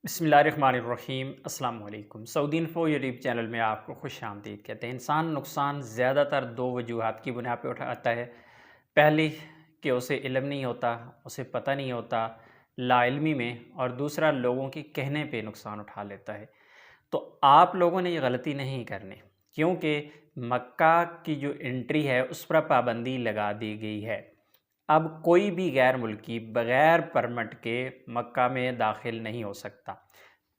بسم اللہ الرحمن الرحیم۔ السلام علیکم۔ سعودی انفو یوٹیوب چینل میں آپ کو خوش آمدید کہتے ہیں۔ انسان نقصان زیادہ تر دو وجوہات کی بنا پہ اٹھاتا ہے۔ پہلی کہ اسے علم نہیں ہوتا، اسے پتہ نہیں ہوتا لا علمی میں، اور دوسرا لوگوں کے کہنے پہ نقصان اٹھا لیتا ہے۔ تو آپ لوگوں نے یہ غلطی نہیں کرنی، کیونکہ مکہ کی جو انٹری ہے اس پر پابندی لگا دی گئی ہے۔ اب کوئی بھی غیر ملکی بغیر پرمٹ کے مکہ میں داخل نہیں ہو سکتا۔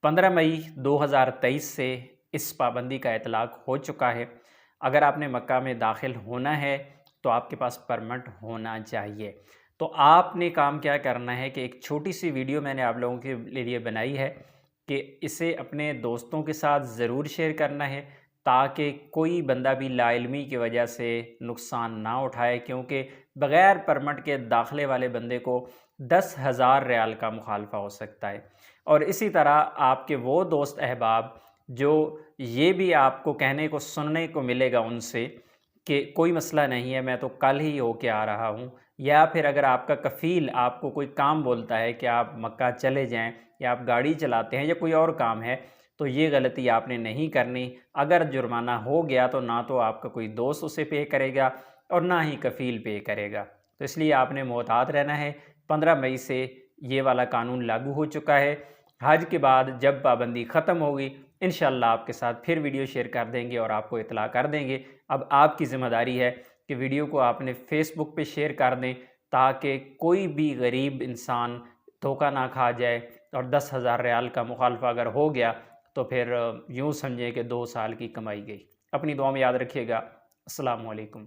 15 مئی 2023 سے اس پابندی کا اطلاق ہو چکا ہے۔ اگر آپ نے مکہ میں داخل ہونا ہے تو آپ کے پاس پرمٹ ہونا چاہیے۔ تو آپ نے کام کیا کرنا ہے کہ ایک چھوٹی سی ویڈیو میں نے آپ لوگوں کے لیے بنائی ہے کہ اسے اپنے دوستوں کے ساتھ ضرور شیئر کرنا ہے، تاکہ کوئی بندہ بھی لا علمی کی وجہ سے نقصان نہ اٹھائے، کیونکہ بغیر پرمٹ کے داخلے والے بندے کو 10,000 ریال کا مخالفہ ہو سکتا ہے۔ اور اسی طرح آپ کے وہ دوست احباب جو یہ بھی آپ کو کہنے کو سننے کو ملے گا ان سے کہ کوئی مسئلہ نہیں ہے، میں تو کل ہی ہو کے آ رہا ہوں، یا پھر اگر آپ کا کفیل آپ کو کوئی کام بولتا ہے کہ آپ مکہ چلے جائیں، یا آپ گاڑی چلاتے ہیں یا کوئی اور کام ہے، تو یہ غلطی آپ نے نہیں کرنی۔ اگر جرمانہ ہو گیا تو نہ تو آپ کا کوئی دوست اسے پے کرے گا اور نہ ہی کفیل پے کرے گا۔ تو اس لیے آپ نے محتاط رہنا ہے۔ 15 مئی سے یہ والا قانون لاگو ہو چکا ہے۔ حج کے بعد جب پابندی ختم ہوگی، انشاءاللہ آپ کے ساتھ پھر ویڈیو شیئر کر دیں گے اور آپ کو اطلاع کر دیں گے۔ اب آپ کی ذمہ داری ہے کہ ویڈیو کو آپ نے فیس بک پہ شیئر کر دیں، تاکہ کوئی بھی غریب انسان دھوکہ نہ کھا جائے، اور 10,000 ریال کا مخالفہ اگر ہو گیا تو پھر یوں سمجھیں کہ 2 سال کی کمائی گئی۔ اپنی دعا میں یاد رکھیے گا۔ السلام علیکم۔